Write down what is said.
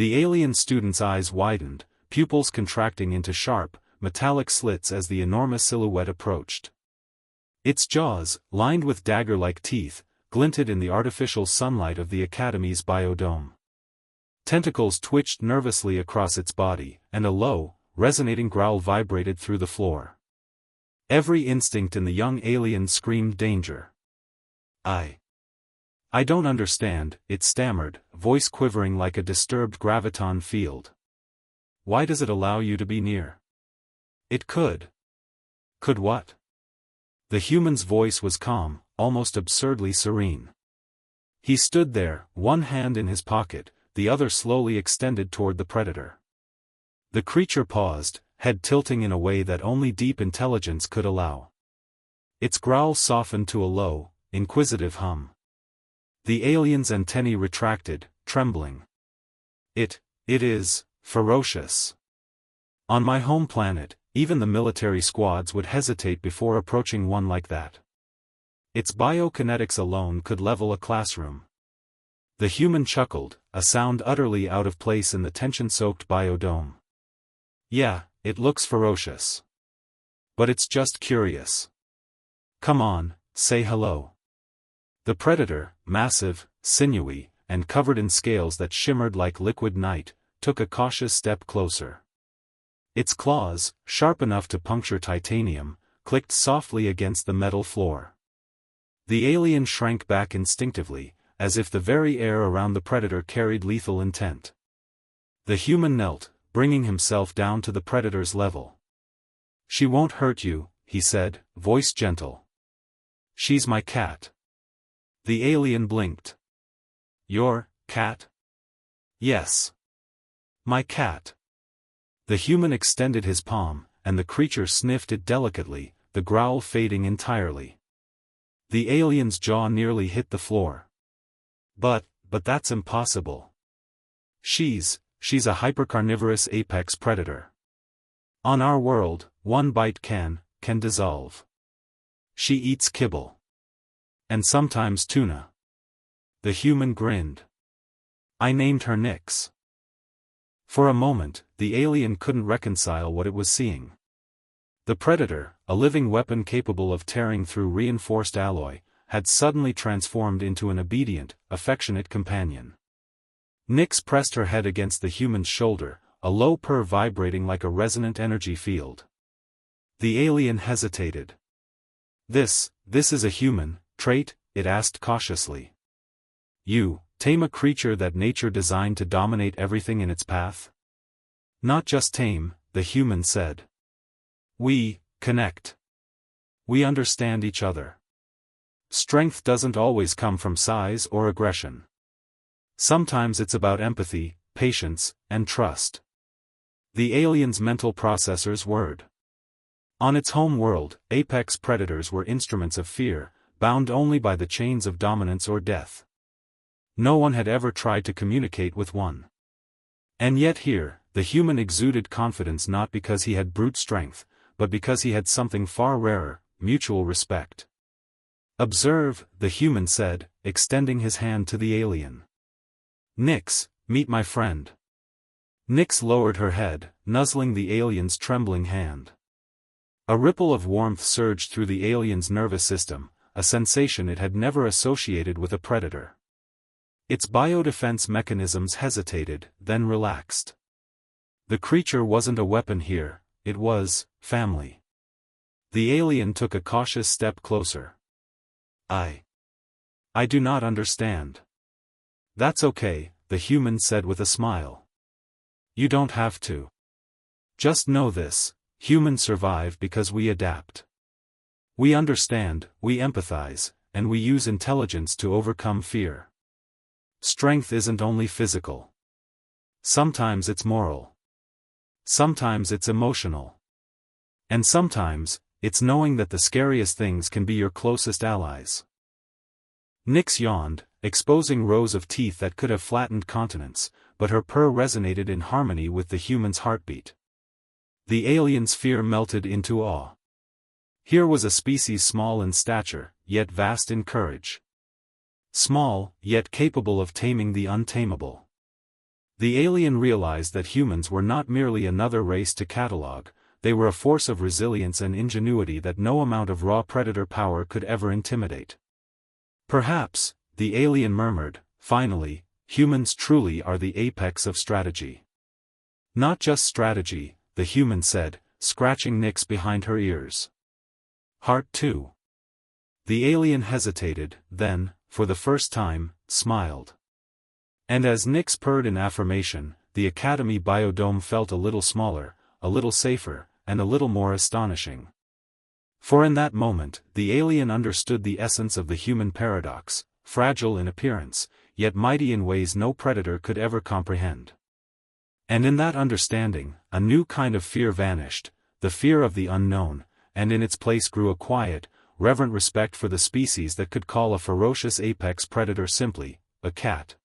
The alien student's eyes widened, pupils contracting into sharp, metallic slits as the enormous silhouette approached. Its jaws, lined with dagger-like teeth, glinted in the artificial sunlight of the Academy's biodome. Tentacles twitched nervously across its body, and a low, resonating growl vibrated through the floor. Every instinct in the young alien screamed danger. I don't understand, it stammered, voice quivering like a disturbed graviton field. Why does it allow you to be near? It could. Could what? The human's voice was calm, almost absurdly serene. He stood there, one hand in his pocket, the other slowly extended toward the predator. The creature paused, head tilting in a way that only deep intelligence could allow. Its growl softened to a low, inquisitive hum. The alien's antennae retracted, trembling. It is, ferocious. On my home planet, even the military squads would hesitate before approaching one like that. Its biokinetics alone could level a classroom. The human chuckled, a sound utterly out of place in the tension-soaked biodome. Yeah, it looks ferocious. But it's just curious. Come on, say hello. The predator, massive, sinewy, and covered in scales that shimmered like liquid night, took a cautious step closer. Its claws, sharp enough to puncture titanium, clicked softly against the metal floor. The alien shrank back instinctively, as if the very air around the predator carried lethal intent. The human knelt, bringing himself down to the predator's level. She won't hurt you, he said, voice gentle. She's my cat. The alien blinked. Your cat? Yes. My cat. The human extended his palm, and the creature sniffed it delicately, the growl fading entirely. The alien's jaw nearly hit the floor. But that's impossible. She's a hypercarnivorous apex predator. On our world, one bite can dissolve. She eats kibble. And sometimes tuna. The human grinned. I named her Nyx. For a moment, the alien couldn't reconcile what it was seeing. The predator, a living weapon capable of tearing through reinforced alloy, had suddenly transformed into an obedient, affectionate companion. Nyx pressed her head against the human's shoulder, a low purr vibrating like a resonant energy field. The alien hesitated. This is a human trait, it asked cautiously. You tame a creature that nature designed to dominate everything in its path? Not just tame, the human said. We connect. We understand each other. Strength doesn't always come from size or aggression. Sometimes it's about empathy, patience, and trust. The alien's mental processors whirred. On its home world, apex predators were instruments of fear, bound only by the chains of dominance or death. No one had ever tried to communicate with one. And yet here, the human exuded confidence not because he had brute strength, but because he had something far rarer, mutual respect. Observe, the human said, extending his hand to the alien. Nyx, meet my friend. Nyx lowered her head, nuzzling the alien's trembling hand. A ripple of warmth surged through the alien's nervous system, a sensation it had never associated with a predator. Its biodefense mechanisms hesitated, then relaxed. The creature wasn't a weapon here, it was family. The alien took a cautious step closer. I do not understand. That's okay, the human said with a smile. You don't have to. Just know this, humans survive because we adapt. We understand, we empathize, and we use intelligence to overcome fear. Strength isn't only physical. Sometimes it's moral. Sometimes it's emotional. And sometimes, it's knowing that the scariest things can be your closest allies. Nyx yawned, exposing rows of teeth that could have flattened continents, but her purr resonated in harmony with the human's heartbeat. The alien's fear melted into awe. Here was a species small in stature, yet vast in courage. Small, yet capable of taming the untamable. The alien realized that humans were not merely another race to catalog, they were a force of resilience and ingenuity that no amount of raw predator power could ever intimidate. Perhaps, the alien murmured, finally, humans truly are the apex of strategy. Not just strategy, the human said, scratching Nyx behind her ears. Heart too. The alien hesitated, then, for the first time, smiled. And as Nyx purred in affirmation, the Academy biodome felt a little smaller, a little safer, and a little more astonishing. For in that moment, the alien understood the essence of the human paradox, fragile in appearance, yet mighty in ways no predator could ever comprehend. And in that understanding, a new kind of fear vanished, the fear of the unknown, and in its place grew a quiet, reverent respect for the species that could call a ferocious apex predator simply a cat.